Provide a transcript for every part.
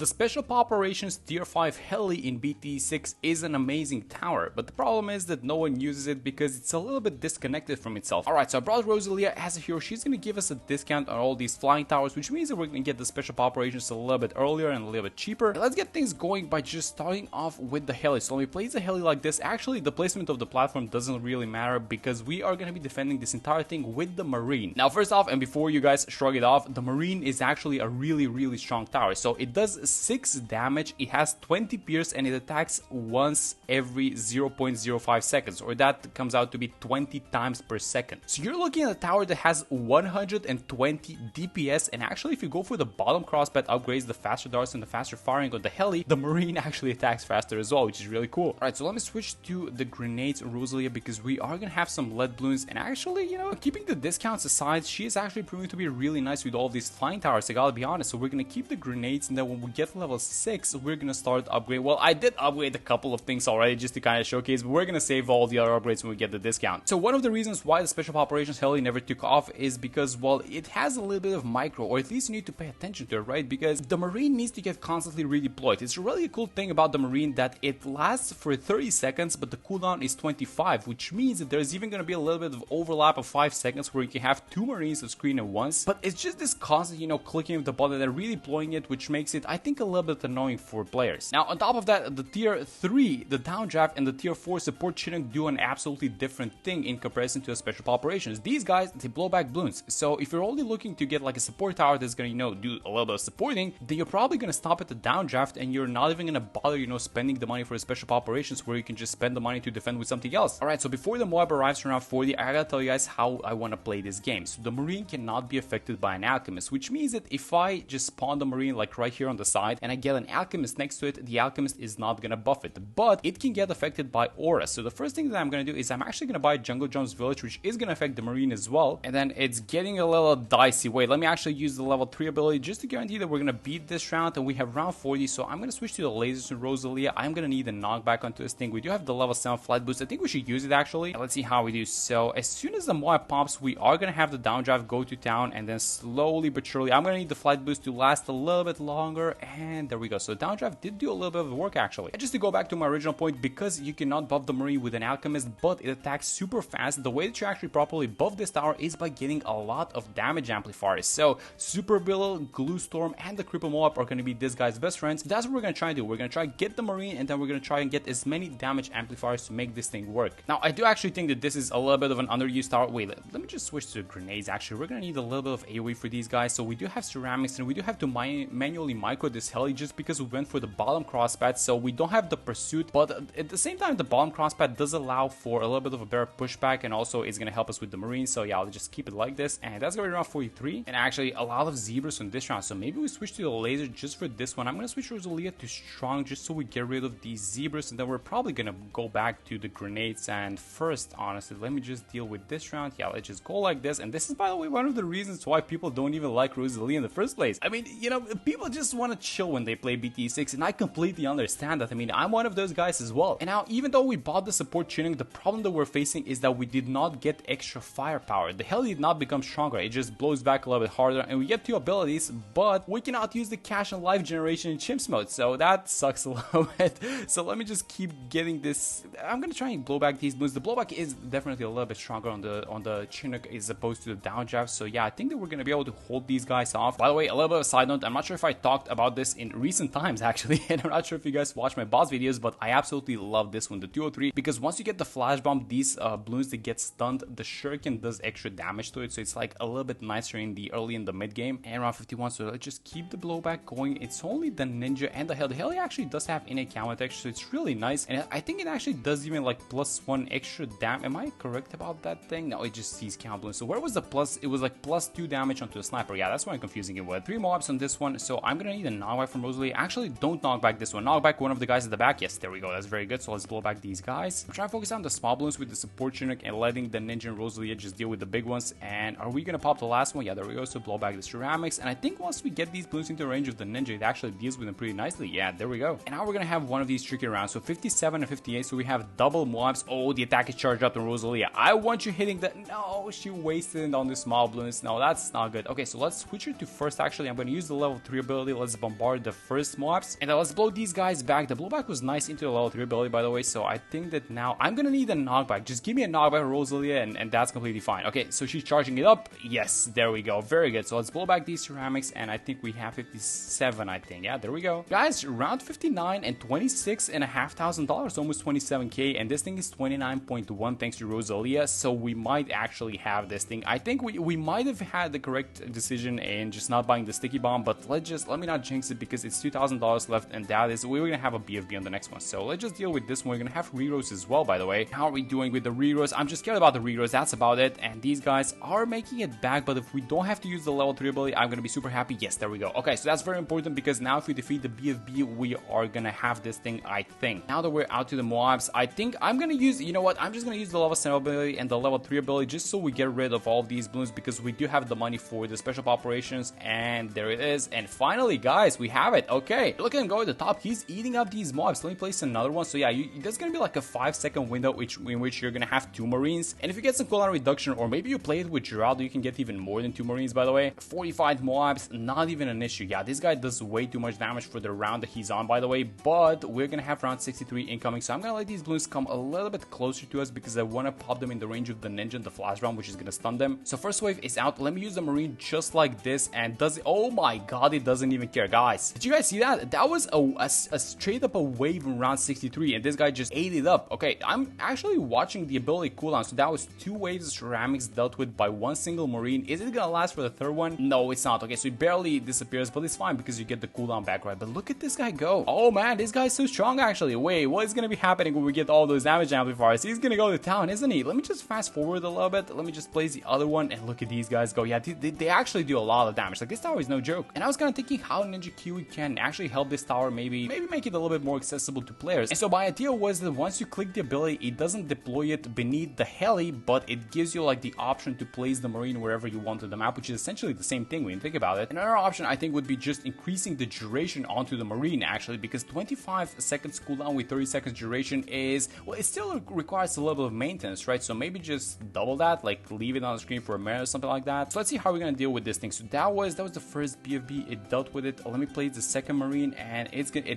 The Special Poperations Tier 5 Heli in BT6 is an amazing tower, but the problem is that no one uses it because it's a little bit disconnected from itself. Alright, so I brought Rosalia as a hero. She's going to give us a discount on all these flying towers, which means that we're going to get the Special Poperations a little bit earlier and a little bit cheaper. Let's get things going by just starting off with the Heli. So let me place the Heli like this. Actually, the placement of the platform doesn't really matter because we are going to be defending this entire thing with the Marine. Now, first off, and before you guys shrug it off, the Marine is actually a really strong tower. So it does 6 damage, it has 20 pierce, and it attacks once every 0.05 seconds, or that comes out to be 20 times per second. So you're looking at a tower that has 120 DPS, and actually if you go for the bottom crossbat upgrades, the faster darts and the faster firing on the Heli, the Marine actually attacks faster as well, which is really cool. Alright, so let me switch to the grenades Rosalia because we are gonna have some lead balloons, and actually, you know, keeping the discounts aside, she is actually proving to be really nice with all of these flying towers, I gotta be honest. So we're gonna keep the grenades, and then when we get to level 6, we're gonna start upgrade. Well, I did upgrade a couple of things already just to kind of showcase, but we're gonna save all the other upgrades when we get the discount. So one of the reasons why the Special Operations Heli never took off is because, well, it has a little bit of micro, or at least you need to pay attention to it, right? Because the Marine needs to get constantly redeployed. It's really a cool thing about the Marine that it lasts for 30 seconds, but the cooldown is 25, which means that there's even gonna be a little bit of overlap of 5 seconds where you can have 2 Marines on screen at once. But it's just this constant, you know, clicking of the button and redeploying it, which makes it, I think, a little bit annoying for players. Now, on top of that, the tier 3, the downdraft, and the tier 4 support Chinook do an absolutely different thing in comparison to the Special Operations. These guys, they blow back balloons. So if you're only looking to get like a support tower that's gonna, you know, do a little bit of supporting, then you're probably gonna stop at the downdraft, and you're not even gonna bother, you know, spending the money for the Special Operations where you can just spend the money to defend with something else. Alright, so before the Moab arrives around 40, I gotta tell you guys how I want to play this game. So the Marine cannot be affected by an Alchemist, which means that if I just spawn the Marine like right here on the side and I get an Alchemist next to it, the Alchemist is not gonna buff it, but it can get affected by auras. So the first thing that I'm gonna do is I'm actually gonna buy Jungle Jumps Village, which is gonna affect the Marine as well, and then it's getting a little dicey. Wait, let me actually use the level 3 ability just to guarantee that we're gonna beat this round, and we have round 40, so I'm gonna switch to the lasers and Rosalia. I'm gonna need a knockback onto this thing. We do have the level 7 flight boost. I think we should use it actually. Let's see how we do. So as soon as the Moab pops, we are gonna have the downdraft go to town, and then slowly but surely I'm gonna need the flight boost to last a little bit longer, and there we go. So the downdraft did do a little bit of the work actually. And just to go back to my original point, because you cannot buff the Marine with an Alchemist, but it attacks super fast, the way that you actually properly buff this tower is by getting a lot of damage amplifiers. So Super Billow, Glue Storm, and the Cripple Moab are gonna be this guy's best friends. That's what we're gonna try and do. We're gonna try and get the Marine, and then we're gonna try and get as many damage amplifiers to make this thing work. Now, I do actually think that this is a little bit of an underused tower. Wait, let me just switch to grenades actually. We're gonna need a little bit of AoE for these guys. So we do have ceramics, and we do have to manually micro this Heli just because we went for the bottom crosspat, so we don't have the pursuit, but at the same time the bottom crosspat does allow for a little bit of a better pushback, and also it's gonna help us with the Marine. So yeah, I'll just keep it like this, and that's gonna be around 43, and actually a lot of zebras on this round, so maybe we switch to the laser just for this one. I'm gonna switch Rosalia to strong just so we get rid of these zebras, and then we're probably gonna go back to the grenades. And first, honestly, let me just deal with this round. Yeah, let's just go like this. And this is, by the way, one of the reasons why people don't even like Rosalia in the first place. I mean, you know, people just want to chill when they play BT6, and I completely understand that. I mean, I'm one of those guys as well. And now, even though we bought the support tuning, the problem that we're facing is that we did not get extra firepower. The Heli did not become stronger, it just blows back a little bit harder, and we get 2 abilities, but we cannot use the cash and life generation in chimps mode, so that sucks a little bit. So let me just keep getting this. I'm gonna try and blow back these balloons. The blowback is definitely a little bit stronger on the Chinook as opposed to the downdraft, so yeah, I think that we're gonna be able to hold these guys off. By the way, a little bit of a side note, I'm not sure if I talked about this in recent times actually, and I'm not sure if you guys watch my boss videos, but I absolutely love this one, the 203, because once you get the flash bomb, these balloons that get stunned, the shuriken does extra damage to it, so it's like a little bit nicer in the early and the mid game. And around 51, so let's just keep the blowback going. It's only the Ninja and the Heli. The Heli actually does have innate counter texture, so it's really nice, and I think it actually does even like +1 extra damage. Am I correct about that thing? No, it just sees count balloons. So where was the plus? It was like +2 damage onto a sniper. Yeah, that's why I'm confusing it with 3 mobs on this one, so I'm gonna need a knockback from Rosalia. Actually, don't knock back this one. Knock back one of the guys at the back. Yes, there we go. That's very good. So let's blow back these guys. I'm trying to focus on the small balloons with the support Chinook and letting the Ninja and Rosalia just deal with the big ones. And are we gonna pop the last one? Yeah, there we go. So blow back the ceramics, and I think once we get these balloons into range of the Ninja, it actually deals with them pretty nicely. Yeah, there we go. And now we're gonna have one of these tricky rounds. So 57 and 58. So we have double mobs. Oh, the attack is charged up on Rosalia. I want you hitting that. No, she wasted it on the small balloons. No, that's not good. Okay, so let's switch it to first. Actually, I'm gonna use the level 3 ability. Let's bombard the first mobs. And let's blow these guys back. The blowback was nice into the level 3 ability, by the way, so I think that now I'm gonna need a knockback. Just give me a knockback, Rosalia, and that's completely fine. Okay, so she's charging it up. Yes, there we go. Very good. So let's blow back these ceramics, and I think we have 57, I think. Yeah, there we go. Guys, round 59 and $26,500, almost 27k, and this thing is 29.1 thanks to Rosalia, so we might actually have this thing. I think we might have had the correct decision in just not buying the sticky bomb, but let me not jinx it because it's $2,000 left, and that is, we're gonna have a BFB on the next one. So let's just deal with this one. We're gonna have rerolls as well, by the way. How are we doing with the rerolls? I'm just scared about the rerolls, that's about it. And these guys are making it back, but if we don't have to use the level 3 ability, I'm gonna be super happy. Yes, there we go. Okay, so that's very important because now if we defeat the BFB, we are gonna have this thing, I think. Now that we're out to the mobs, I think I'm gonna use, you know what, I'm just gonna use the level 7 ability and the level 3 ability just so we get rid of all of these balloons, because we do have the money for the special operations, and there it is. And finally, guys, we have it. Okay, look at him go at the top. He's eating up these mobs. Let me place another one. So yeah, there's gonna be like a 5-second window in which you're gonna have 2 marines, and if you get some cooldown reduction, or maybe you play it with Geraldo, you can get even more than 2 marines, by the way. 45 mobs, not even an issue. Yeah, this guy does way too much damage for the round that he's on, by the way, but we're gonna have round 63 incoming, so I'm gonna let these balloons come a little bit closer to us because I want to pop them in the range of the ninja and the flash round, which is gonna stun them. So first wave is out. Let me use the marine just like this, and does it, oh my god, it doesn't even care. Guys, did you guys see that? That was a straight up a wave in round 63, and this guy just ate it up. Okay, I'm actually watching the ability cooldown, so that was 2 waves of ceramics dealt with by 1 single marine. Is it gonna last for the 3rd one? No, it's not. Okay, so it barely disappears, but it's fine because you get the cooldown back, right? But look at this guy go. Oh man, this guy's so strong actually. Wait, what is gonna be happening when we get all those damage amplifiers? He's gonna go to town, isn't he? Let me just fast forward a little bit. Let me just place the other one, and look at these guys go. Yeah, they actually do a lot of damage. Like, this tower is no joke. And I was kind of thinking how Ninja Kiwi can actually help this tower, maybe make it a little bit more accessible to players. And so my idea was that once you click the ability, it doesn't deploy it beneath the heli, but it gives you like the option to place the marine wherever you want on the map, which is essentially the same thing when you think about it. Another option I think would be just increasing the duration onto the marine, actually, because 25 seconds cooldown with 30 seconds duration is, well, it still requires a level of maintenance, right? So maybe just double that, like leave it on the screen for a minute or something like that. So let's see how we're gonna deal with this thing. So that was the first BFB. It dealt with it. Let me place the second marine, and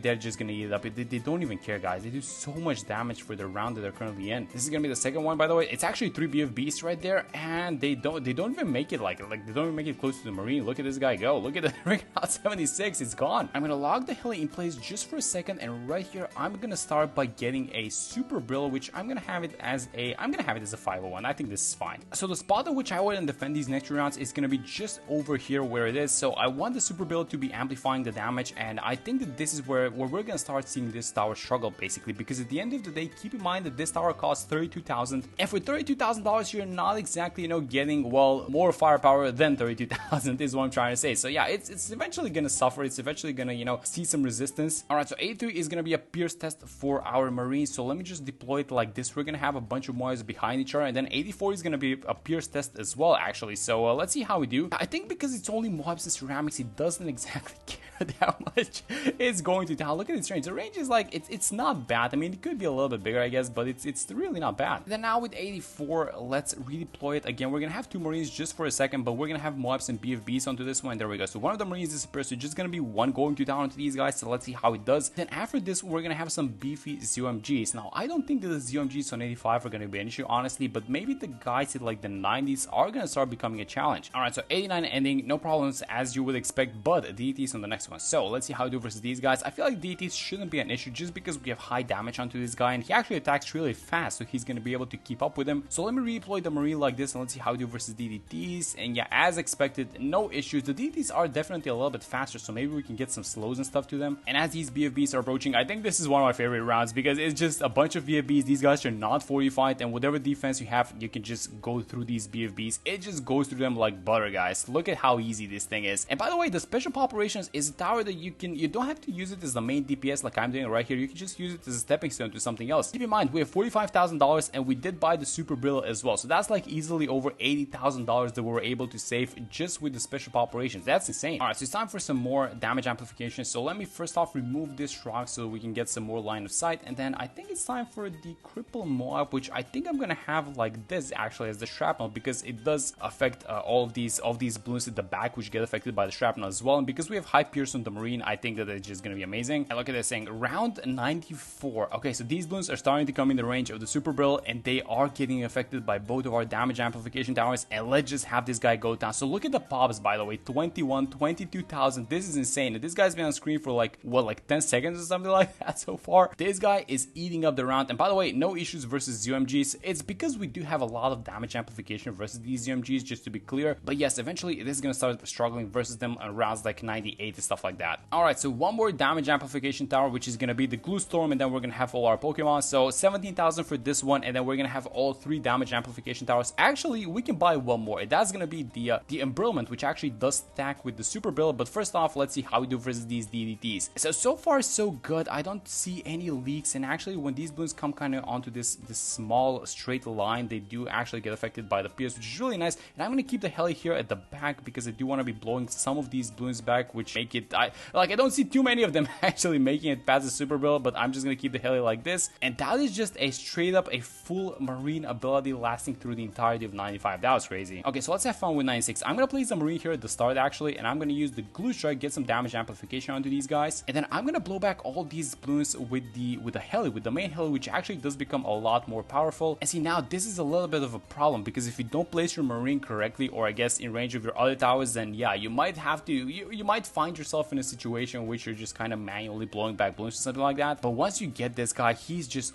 they're just gonna eat it up. They don't even care, guys. They do so much damage for the round that they're currently in. This is gonna be the second one, by the way. It's actually 3 BFBs right there, and they don't even make it like they don't even make it close to the marine. Look at this guy go. Look at the ring out 76. It's gone. I'm gonna log the heli in place just for a second, and right here I'm gonna start by getting a super brill, which I'm gonna have it as a 501. I think this is fine. So the spot at which I want to defend these next 2 rounds is gonna be just over here where it is. So I want the super brill to be amplifying the damage, and I think that this is where we're gonna start seeing this tower struggle, basically, because at the end of the day, keep in mind that this tower costs 32,000, and for $32,000 you're not exactly, you know, getting, well, more firepower than 32,000 is what I'm trying to say. So yeah, it's eventually gonna suffer. It's eventually gonna, you know, see some resistance. All right, so 83 is gonna be a pierce test for our marines, so let me just deploy it like this. We're gonna have a bunch of mobs behind each other, and then 84 is gonna be a pierce test as well, actually. So let's see how we do. I think because it's only mobs and ceramics, it doesn't exactly care that much. It's going to town. Look at its range. The range is like, it's not bad. I mean, it could be a little bit bigger, I guess, but it's really not bad. Then now with 84, let's redeploy it again. We're gonna have 2 marines just for a second, but we're gonna have mobs and BFBs onto this one. There we go. So one of the marines disappears, so just gonna be 1 going to town onto these guys. So let's see how it does. Then after this, we're gonna have some beefy ZOMGs. Now I don't think that the ZOMGs on 85 are gonna be an issue, honestly, but maybe the guys at like the 90s are gonna start becoming a challenge. All right, so 89 ending, no problems as you would expect, but DTs on the next one. So let's see how we do versus these guys. I feel like DTs shouldn't be an issue just because we have high damage onto this guy, and he actually attacks really fast, so he's gonna be able to keep up with him. So let me redeploy the marine like this, and let's see how we do versus DTs. And yeah, as expected, no issues. The DTs are definitely a little bit faster, so maybe we can get some slows and stuff to them. And as these BFBs are approaching, I think this is one of my favorite rounds because it's just a bunch of BFBs. These guys are not fortified, and whatever defense you have, you can just go through these BFBs. It just goes through them like butter, guys. Look at how easy this thing is. And by the way, the Special Poperations is a tower that you don't have to use it as the main DPS like I'm doing right here. You can just use it as a stepping stone to something else. Keep in mind, we have $45,000, and we did buy the super brill as well, so that's like easily over $80,000 that we were able to save just with the Special Operations. That's insane. All right, so it's time for some more damage amplification. So let me first off remove this rock so we can get some more line of sight, and then I think it's time for the cripple mob, which I think I'm gonna have like this actually as the shrapnel, because it does affect all of these balloons at the back, which get affected by the shrapnel as well. And because we have high pierce pierce on the Marine, I think that it's just gonna be amazing. And look at this thing, round 94. Okay, so these balloons are starting to come in the range of the Super Barrel, and they are getting affected by both of our damage amplification towers. And let's just have this guy go down. So look at the pops, by the way, 21, 22,000. This is insane. This guy's been on screen for like, what, like 10 seconds or something like that so far. This guy is eating up the round. And by the way, no issues versus UMGs. It's because we do have a lot of damage amplification versus these UMGs, just to be clear. But yes, eventually it is going to start struggling versus them on rounds like 98 and stuff like that. Alright, so one more damage amplification tower, which is going to be the Glue Storm, and then we're going to have all our Pokemon. So 17,000 for this one, and then we're going to have all 3 damage amplification towers. Actually, we can buy one more. That's going to be the Embrittlement, which actually does stack with the Super Build. But first off, let's see how we do versus these DDTs. So far so good. I don't see any leaks, and actually when these balloons come kind of onto this small straight line, they do actually get affected by the pierce, which is really nice. And I'm going to keep the Heli here at the back because I do want to be blowing some of these balloons back, which make it, I don't see too many of them actually making it past the Super Build, but I'm just going to keep the Heli like this. And that is just a straight up a full Marine ability lasting through the entirety of 95. That was crazy. Okay, so let's have fun with 96. I'm going to place the Marine here at the start actually, and I'm going to use the Glue Strike, get some damage amplification onto these guys, and then I'm going to blow back all these balloons with the Heli, with the main Heli, which actually does become a lot more powerful. And see, now this is a little bit of a problem because if you don't place your Marine correctly, or I guess in range of your other towers, then yeah, you might have to, you might find yourself in a situation in which you're just kind of manually blowing back balloons or something like that. But once you get this guy, he's just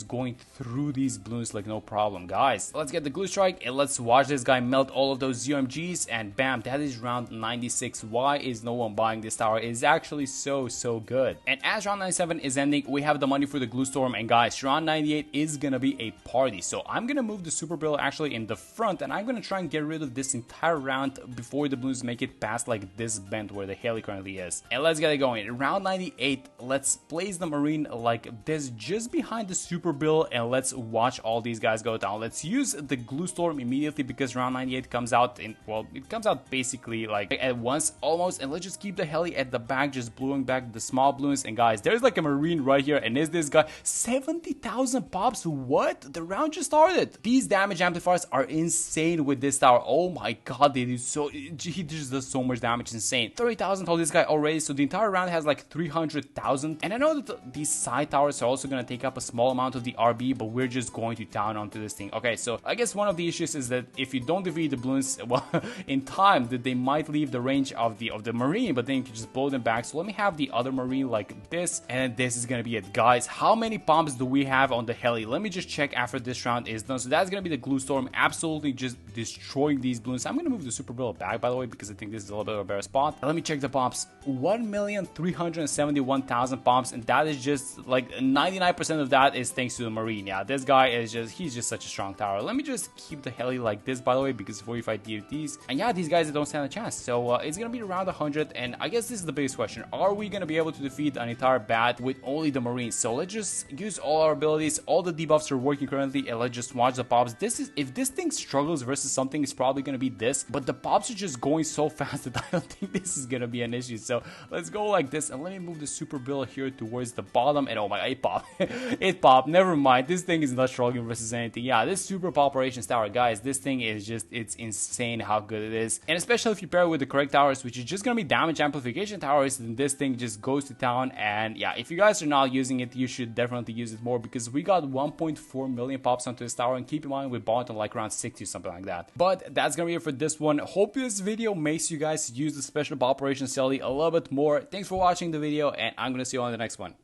going through these balloons like no problem. Guys, let's get the Glue Strike and let's watch this guy melt all of those UMGs, and bam, that is round 96. Why is no one buying this tower? It is actually so good. And as round 97 is ending, we have the money for the Glue Storm, and guys, round 98 is gonna be a party. So I'm gonna move the Super Barrel actually in the front, and I'm gonna try and get rid of this entire round before the balloons make it past like this bend where the Heli currently is. And let's get it going. Round 98, let's place the Marine like this just behind the Super Barrel, and let's watch all these guys go down. Let's use the Glue Storm immediately because round 98 comes out in, well, it comes out basically like at once almost. And let's just keep the Heli at the back, just blowing back the small balloons. And guys, there's like a Marine right here, and is this guy 70,000 pops? What? The round just started. These damage amplifiers are insane with this tower. Oh my god, they do so, he just does so much damage. Insane. 30,000 told this guy already, so the entire round has like 300,000. And I know that these side towers are also going to take up a small amount of the RB, but we're just going to town onto this thing. Okay, so I guess one of the issues is that if you don't defeat the balloons, well, in time, that they might leave the range of the Marine, but then you can just blow them back. So let me have the other Marine like this, and this is gonna be it. Guys, how many pumps do we have on the Heli? Let me just check after this round is done. So that's gonna be the Glue Storm, absolutely just destroying these balloons. I'm gonna move the Super Barrel back, by the way, because I think this is a little bit of a better spot. And let me check the pumps. 1,371,000 pumps, and that is just like 99% of that is thanks to the Marine. Yeah, this guy is just, he's just such a strong tower. Let me just keep the Heli like this, by the way, because 45 DFTs, and yeah, these guys don't stand a chance. So it's gonna be around 100, and I guess this is the biggest question: are we gonna be able to defeat an entire bat with only the Marines? So let's just use all our abilities. All the debuffs are working currently, and let's just watch the pops. This is, if this thing struggles versus something, it's probably gonna be this, but the pops are just going so fast that I don't think this is gonna be an issue. So let's go like this, and let me move the Super Bill here towards the bottom. And oh my, it popped. It popped. Never mind, this thing is not struggling versus anything. Yeah, this Super Poperations Tower, guys, this thing is just, it's insane how good it is. And especially if you pair it with the correct towers, which is just gonna be damage amplification towers, then this thing just goes to town. And yeah, if you guys are not using it, you should definitely use it more, because we got 1.4 million pops onto this tower, and keep in mind we bought on like around 60 or something like that. But that's gonna be it for this one. Hope this video makes you guys use the Special Poperations Tier a little bit more. Thanks for watching the video, and I'm gonna see you on the next one.